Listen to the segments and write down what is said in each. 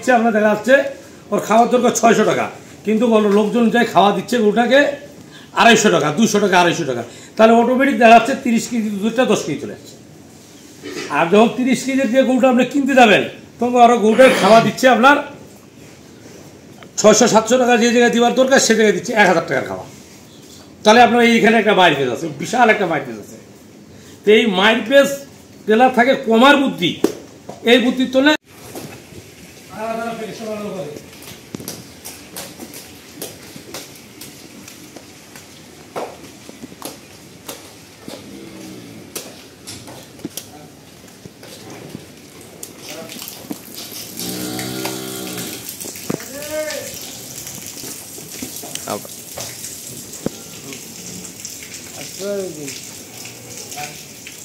দিচ্ছে আপনার দেখা যাচ্ছে ওর খাওয়ার দরকার 600 টাকা, কিন্তু লোকজন যাই খাওয়া দিচ্ছে গরুটাকে 250 টাকা, 200 টাকা, 250 টাকা, তাহলে অটোমেটিক দেখা যাচ্ছে 30 কেজি দুধটা 10 কেজি চলে আসছে। আর যখন 30 কেজি দিয়ে গরুটা আপনি কিনতে যাবেন তখন আরও গরুটার খাওয়া দিচ্ছে আপনার 600-700 টাকা যে জায়গায় দেওয়ার দরকার সে জায়গায় দিচ্ছে 1000 টাকার খাওয়া। তাহলে আপনার এইখানে একটা মাইল পেজ আছে, বিশাল একটা মাইল পেজ আছে। তো এই মাইল পেজ গেলা থাকে কমার বুদ্ধি, এই বুদ্ধির তোলে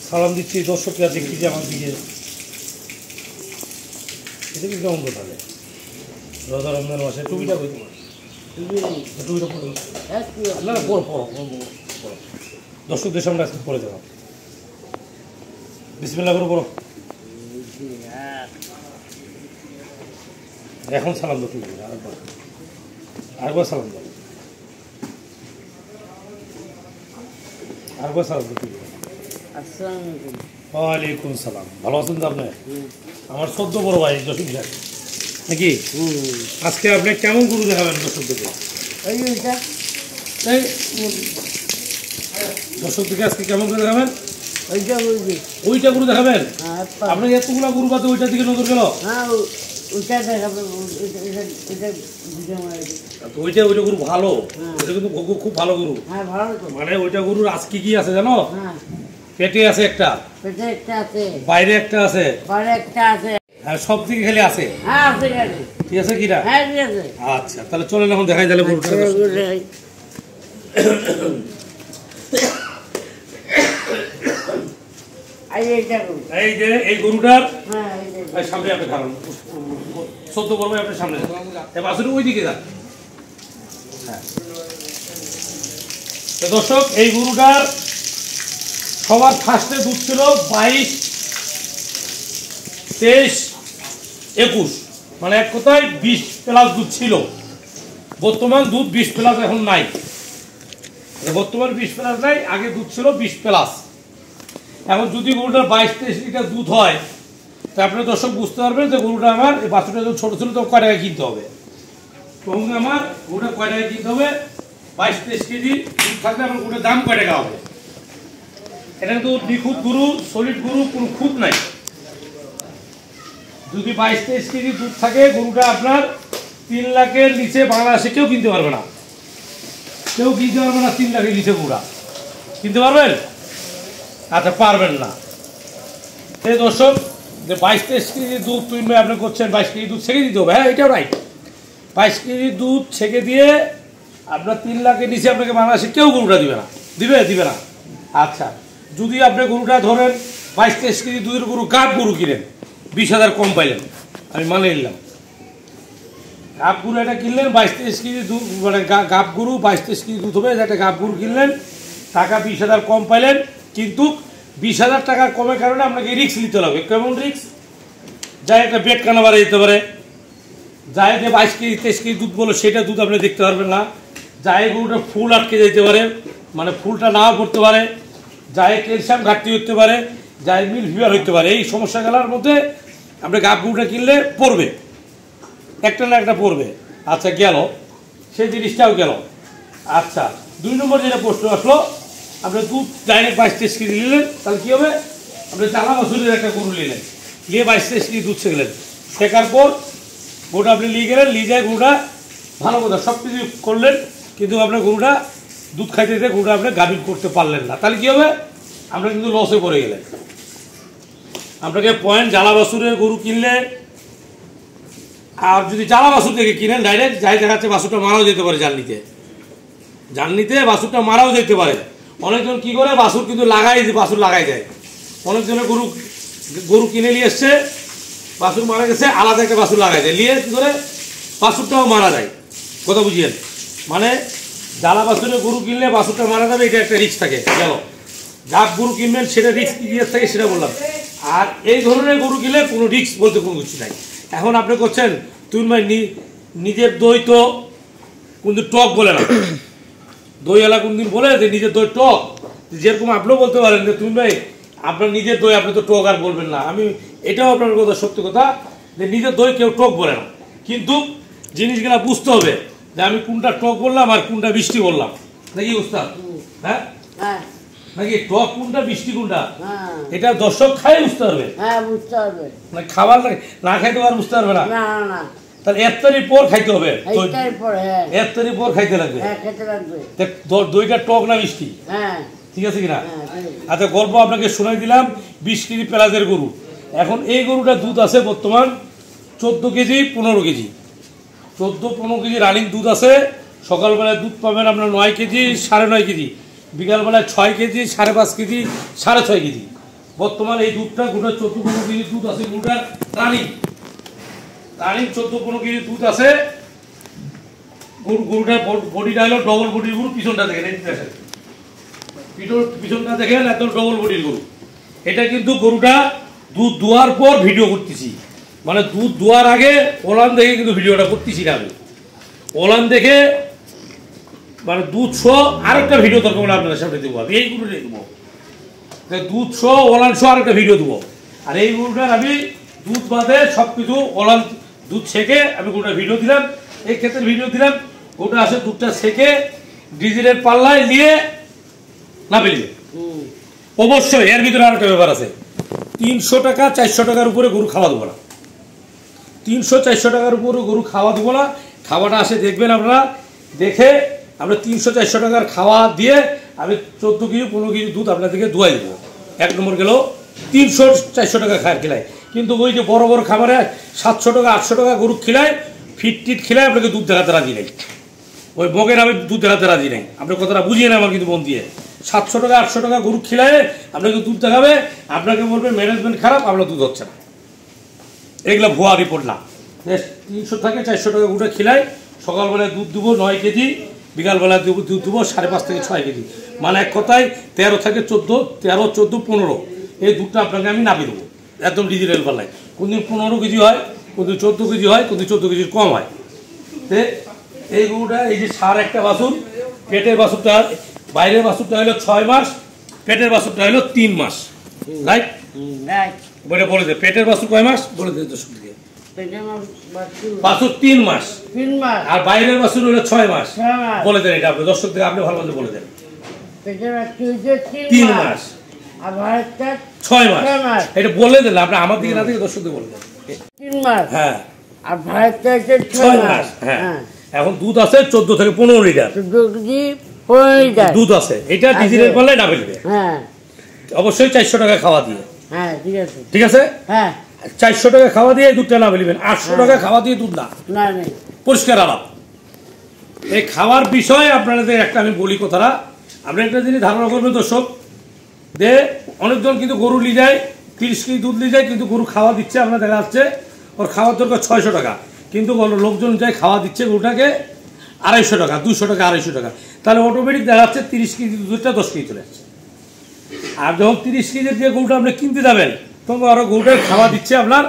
সালাম দিচ্ছি দর্শকরা, দেখছি যে আমার দিকে এটা কিন্তু অঙ্গ থাকে রোজা রমজান মাসে টুপিটা কই তোমার টুপিটা পড়ো না না পড়ো পড়ো পড়ো দর্শকদের সামনে আজকে পড়ে দেওয়া বিসমিল্লাহ করে পড়ো। এখন সালাম দাও, টুপি আরেকবার সালাম দাও, আরেকবার সালাম দাও। ওয়ালাইকুম সালাম, ভালো আছেন তো আপনি? আমার 14 বড় ভাই জসিম সাহেব নাকি? আজকে আপনি কেমন গরু দেখাবেন দর্শকদেরকে? দর্শকদেরকে আজকে কেমন করে দেখাবেন? ওইটা গরু দেখাবেন? আপনার এতগুলা গরু বাদে ওইটার দিকে নজর গেল? ওইটা গরু ভালো, ওইটা কিন্তু খুব ভালো গরু। মানে ওইটা গরুর আজকে কি আছে জানো? পেটে আছে একটা, বাইরে একটা আছে, হ্যাঁ সব দিকে খালি আছে। ঠিক আছে কিনা? আচ্ছা তাহলে চলেন এখন দেখাই তাহলে গরুটা। এই যে এই গরুটার সামনে আপনি খাবেন, 14 বলবো আপনার সামনে বাছুর ওই দিকে যান। হ্যাঁ দর্শক, এই গরুটার সবার ফার্স্টে দুধ ছিল 22, 23, 21, মানে এক কথায় 20 প্লাস দুধ ছিল। বর্তমান দুধ 20 প্লাস এখন নাই, বর্তমান 20 প্লাস নাই, আগে দুধ ছিল 20 প্লাস। এখন যদি গরুটার 22-23 লিটার দুধ হয় তা আপনার দর্শক বুঝতে পারবেন যে গরুটা আমার এই বাছুরটা যখন ছোটো ছিল তখন কয় টাকায় কিনতে হবে, তখন আমার গরুটা কয় টাকায় কিনতে হবে। 22-23 কেজি দুধ থাকলে আমার গরুটার দাম কয় টাকা হবে। এটা কিন্তু নিখুঁত গরু, সলিড গরু, কোনো খুঁত নাই। যদি 22-23 কেজি দুধ থাকে গরুটা আপনার 3 লাখের নিচে বাংলাদেশে কেউ কিনতে পারবে না, কেউ কিনতে পারবে না। 3 লাখের নিচে গরুটা কিনতে পারবেন? আচ্ছা পারবেন না। এই দর্শক যে 22-23 কেজি দুধ তুমি আপনি করছেন, 22 কেজি দুধ ছেঁকে দিতে হবে। হ্যাঁ এটাও রাইট, 22 কেজি দুধ ছেঁকে দিয়ে আপনার 3 লাখের নিচে আপনাকে বাংলাদেশে কেউ গরুটা দিবে না, দিবে না। আচ্ছা যদি আপনি গরুটা ধরেন 22-23 কেজি দুধের গরু, গাব গরু কিনেন 20,000 কম পাইলেন, আমি মানে নিলাম গাব গরু এটা কিনলেন 22-23 কেজি দুধ, মানে গাব গরু 22-23 কেজি দুধ হবে, একটা গাব গরু কিনলেন, টাকা 20,000 কম পাইলেন, কিন্তু 20,000 টাকা কমের কারণে আপনাকে রিস্ক নিতে হবে। কেমন রিস্ক? যাই একটা বেড কানা বাড়ে যেতে পারে, যাই যে 22 কেজি 23 কেজি দুধ বলো সেটা দুধ আপনি দেখতে পারবেন না, যাই গরুটা ফুল আটকে যেতে পারে, মানে ফুলটা নাও পড়তে পারে, যাই ক্যালসিয়াম ঘাটতি হতে পারে, যাই মিল ফিভার হতে পারে। এই সমস্যাগুলোর মধ্যে আপনি গাব গরুটা কিনলে পড়বে, একটা না একটা পড়বে। আচ্ছা গেল, সেই জিনিসটাও গেল। আচ্ছা 2 নম্বর যেটা প্রশ্ন আসলো, আপনি দুধ ডাইরেক্ট 22-23 কেজি নিলেন, তাহলে কী হবে? আপনি জ্বালা বাছুরের একটা গরু নিলেন, নিয়ে 22-23 কেজি দুধ শেখলেন, শেখার পর গরুটা আপনি নিয়ে গেলেন, নিয়ে যায় গরুটা ভালো কথা সব কিছু করলেন, কিন্তু আপনার গরুটা দুধ খাইতে দিতে গরুটা আপনি গাভীর করতে পারলেন না, তাহলে কী হবে? আমরা কিন্তু লসে পড়ে গেলেন। আপনাকে পয়েন্ট জ্বালা বাছুরের গরু কিনলে, আর যদি জ্বালা বাছুর থেকে কিনেন ডাইরেক্ট, যাই দেখাচ্ছে বাছুরটা মারাও যেতে পারে, জার্নিতে বাছুরটা মারাও যেতে পারে। অনেকজন কি করে বাছুর কিন্তু বাছুর লাগাই যায়। অনেকজনের গরু কিনে নিয়ে এসছে, বাছুর মারা গেছে, আলাদা একটা বাছুর লাগাই যায়, নিয়ে কী করে বাছুরটাও মারা যায়। কথা বুঝিয়েন, মানে জ্বালা বাছুরের গরু কিনলে বাছুরটা মারা যাবে, এটা একটা রিস্ক থাকে। গেল গাব গরু কিনবেন, সেটা রিস্ক কি থাকে সেটা বললাম। আর এই ধরনের গরু কিনলে কোনো রিস্ক বলতে কোনো কিছু নাই। এখন আপনি করছেন তুমি ভাই নিজের দই তো কোনদিন টক বলে না, দইওয়ালা কোনদিন বলে যে নিজের দই টক, যেরকম আপনিও বলতে পারেন যে তুমি ভাই আপনার নিজের দই আপনি তো টক আর বলবেন না। আমি এটাও আপনার কথা সত্যি কথা যে নিজের দই কেউ টক বলে না, কিন্তু জিনিসগুলা বুঝতে হবে যে আমি কোনটা টক বললাম আর কোনটা মিষ্টি বললাম, নাকি উস্তাদ? হ্যাঁ নাকি টক কোনটা মিষ্টি কোনটা এটা দর্শক খাই বুঝতে পারবে। বুঝতে পারবে, মানে খাবার না খাইতে পারে বুঝতে পারবে না। তাহলে 1 তারিখ পর খাইতে হবে, 1 তারিখ পর খাইতে লাগবে। দইটা টক না মিষ্টি, ঠিক আছে কিনা? আচ্ছা গল্প আপনাকে শোনাই দিলাম। 20 কেজি পেঁয়াজের গরু, এখন এই গরুটা দুধ আছে বর্তমান 14 কেজি 15 কেজি, 14-15 কেজি রানিং দুধ আছে। সকালবেলায় দুধ পাবেন আপনার 9 কেজি 9.5 কেজি, বিকালবেলায় 6 কেজি 5.5 কেজি 6.5 কেজি। বর্তমান এই দুধটা গোটা 14-15 কেজি দুধ আছে গরুটার রানিং 14-15 কেজি দুধ আছে। গরুটার বডিটা হলো ডবল বডির গরু, পিছনটা দেখেন, পিছনটা দেখেন একদম ডবল বডির গরু। এটা কিন্তু গরুটা দুধ দোয়ার পর ভিডিও করতেছি, মানে দুধ দোয়ার আগে ওলান দেখে কিন্তু ভিডিওটা করতেছি না আমি। ওলান দেখে মানে দুধ সহ আরেকটা ভিডিও দরকার হলে আপনাদের সামনে দেবো, আমি এই গরুটাই দেবো, দুধ সহ ওলান সহ আরেকটা ভিডিও দেবো। আর এই গরুটার আমি দুধ বাদে সব কিছু ওলান দুধ ছেঁকে আমি গরুটা ভিডিও দিলাম, এই ক্ষেত্রে ভিডিও দিলাম। গরুটা আসে দুধটা ছেঁকে ডিজেলের পাল্লায় নিয়ে না পেলিয়ে অবশ্যই এর ভিতরে আরেকটা ব্যাপার আছে, 300 টাকা 400 টাকার উপরে গরু খাওয়া দেবো না, 300-400 টাকার উপরে গরু খাওয়া দেবো না। খাওয়াটা আসে দেখবেন আপনারা, দেখে আমরা 300-400 টাকার খাওয়া দিয়ে আমি 14 কেজি 15 কেজি দুধ আপনাদেরকে দুয়াই দেবো। 1 নম্বর গেল 300-400 টাকা খায় খিলায়, কিন্তু ওই যে বড় বড় খাবারে 700 টাকা 800 টাকা গরু খিলায়, ফিট টিট খিলায় আপনাকে দুধ দেখাতে রাজি নেই, ওই বগের আমি দুধ দেখাতে রাজি নেই। আপনার কথাটা বুঝিয়ে নেই আমার কিন্তু মন দিয়ে, 700 টাকা 800 টাকা গরু খিলায় আপনাকে দুধ দেখাবে, আপনাকে বলবে ম্যানেজমেন্ট খারাপ, আপনার দুধ হচ্ছে না। এগুলো ভুয়া রিপোর্ট না। 300 থেকে 400 টাকা গরুটা খিলায়, সকালবেলায় দুধ দেবো 9 কেজি, বিকালবেলায় দুধ দেবো 5.5 থেকে 6 কেজি, মানে এক কথায় 13 থেকে 14, 13, 14, 15 এই দুধটা আপনাকে আমি নামিয়ে দেবো একদম ডিজিটাল পাল্লায়। কোনদিন 15 কেজি হয়, কোনদিন 14 কেজি হয়, কোনদিন 14 কেজির কম হয়। তো এই গরুটা এই যে সার একটা বাছুর, পেটের বাছুরটা, বাইরের বাছুরটা হলো 6 মাস, পেটের বাছুরটা হলো 3 মাস, রাইট? বলে বলে দে পেটের বাছুর কয় মাস বলে দে তো শুনতে। বাছুর 3 মাস, আর বাইরের বাছুর হলো 6 মাস, বলে দেন এটা আপনি দর্শকদের, আপনি ভালো মতো বলে দেন। 3 মাস আর 6 মাস, এটা বলে দেন আপনি, আমার দিকে না থেকে দর্শকদের বলে দেন। 3 মাস, হ্যাঁ, আর ভাইটা 6 মাস। হ্যাঁ, এখন দুধ আছে 14 থেকে 15 লিটার, 14 কেজি 15 লিটার দুধ আছে। এটা ডিজিটাল পাল্লায় না ফেলবে, হ্যাঁ, অবশ্যই 400 টাকা খাওয়া দিয়ে। হ্যাঁ, ঠিক আছে, ঠিক আছে, হ্যাঁ, 400 টাকা খাওয়া দিয়ে দুধটা না ফেলবেন, 800 টাকা খাওয়া দিয়ে দুধ না, পরিষ্কার আলাপ। এই খাওয়ার বিষয়ে আপনাদের একটা আমি বলি কথাটা, আপনি একটা জিনিস ধারণা করবেন দর্শক, যে অনেকজন কিন্তু গরু নিয়ে যায় 30 কেজি দুধ নিয়ে যায়, কিন্তু গরু খাওয়া দিচ্ছে আপনার দেখা যাচ্ছে ওর খাওয়ার দরকার 600 টাকা, কিন্তু লোকজন যায় খাওয়া দিচ্ছে গরুটাকে 250 টাকা, 200 টাকা, 250 টাকা, তাহলে অটোমেটিক দেখা যাচ্ছে 30 কেজি দুধটা 10 কেজি চলে যাচ্ছে। আর যখন 30 কেজির যে গরুটা আপনি কিনতে যাবেন, তখন আরো গরুটার খাওয়া দিচ্ছে আপনার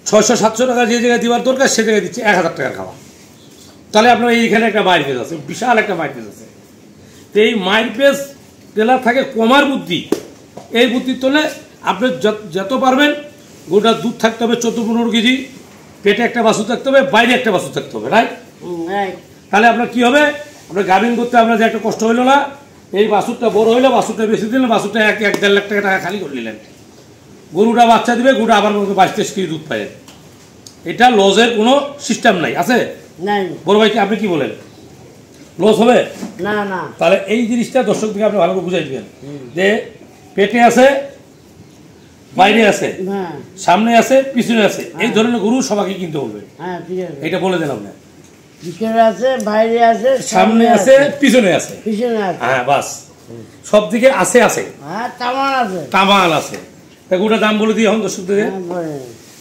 600-700 টাকা যে জায়গায় দেওয়ার দরকার সে জায়গায় দিচ্ছে 1000 টাকার খাওয়া। তাহলে আপনার এইখানে একটা মাইল পেজ আছে, বিশাল একটা মাইল পেজ আছে। তো এই মাইল পেজ টেলার থাকে কমার বুদ্ধি, এই বুদ্ধির তোলে আপনি যত পারবেন গরুটার দুধ থাকতে হবে 14-15 কেজি, পেটে একটা বাছুর থাকতে হবে, বাইরে একটা বাছুর থাকতে হবে, রাইট? তাহলে আপনার কি হবে, আপনার গাভিন করতে আপনার যে একটা কষ্ট হইলো না, এই বাছুরটা বড় হইলো, বাছুরটা বেশি দিলেন, বাছুরটা 1-1.5 লাখ টাকা খালি করে নিলেন, গরুটা বাচ্চা দিবে, গরুটা আবার 22-23 কেজি দুধ পায়। এটা লসের কোনো সিস্টেম নাই, আছে? বড় ভাই আপনি কি বলেন, লস হবে না? না। তাহলে এই জিনিসটা দর্শকদেরকে আপনি ভালো করে বুঝাই দিবেন যে পেটে আছে, বাইরে আছে, সামনে আছে, পিছনে আছে, এই ধরনের গরু সবাইকে কিনতে বলবে। এটা বলে দেন আপনি, পিছনে আছে, বাইরে আছে, সামনে আছে, পিছনে আছে, হ্যাঁ বাস, সব দিকে আছে, আছে, তামাল আছে। তা গরুটার দাম বলে দিই এখন দর্শকদের।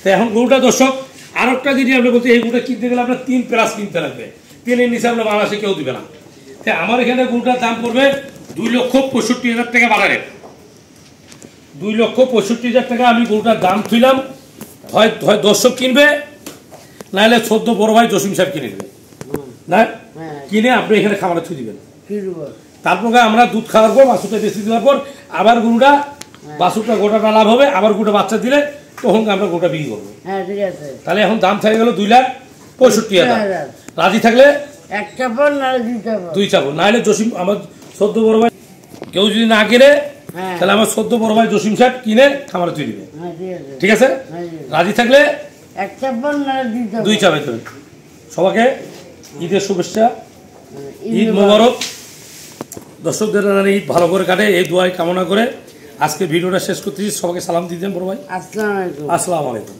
তো এখন গরুটা দর্শক আর একটা জিনিস আপনি বলতে, এই গরুটা কিনতে গেলে আপনার 3+ কিনতে লাগবে, 3-এর নিচে আপনার বাংলাদেশে কেউ দিবে না। তো আমার এখানে গরুটার দাম পড়বে 2,65,000 টাকা বাজারে, 2,65,000 টাকা আমি গরুটার দাম তুইলাম। হয় দর্শক কিনবে, নাহলে 14 বড় ভাই জসিম সাহেব কিনে নেবেন না, হ্যাঁ কিনে আপনি এখানে খামারে থুই দিবেন। ফিরব। তারপর আমরা দুধ খাওয়ার পর বাছুরটা বেশি দেওয়ার পর আবার গরুটা বাছুরটা গোটাটা লাভ হবে, আবার গোটা বাচ্চা দিলে তখন আমরা গোটা বিক্রি করবো। হ্যাঁ ঠিক আছে। তাহলে এখন দাম থেকে গেল 2,65,000। রাজি থাকলে এক চাপড় না দুই চাপড়? 2 চাপড়, নাহলে জসিম আমার 14 বড় ভাই কেউ যদি না কিনে হ্যাঁ তাহলে আমার 14 বড় ভাই জসিম সাহেব কিনে খামারে তুই দিবে। হ্যাঁ ঠিক আছে। ঠিক আছে, হ্যাঁ, ঠিক আছে। রাজি থাকলে এক চাপড় না দুই চাপড়? 2 চাপড় দেবেন। সবাইকে ঈদের শুভেচ্ছা, হ্যাঁ, ঈদ মোবারক। দর্শকদের যেন ঈদ ভালো করে কাটে এই দোয়াই কামনা করে আজকে ভিডিওটা শেষ করতেছি। সবাইকে সালাম দিতেন বড় ভাই। আসসালামু আলাইকুম। আসসালামু আলাইকুম।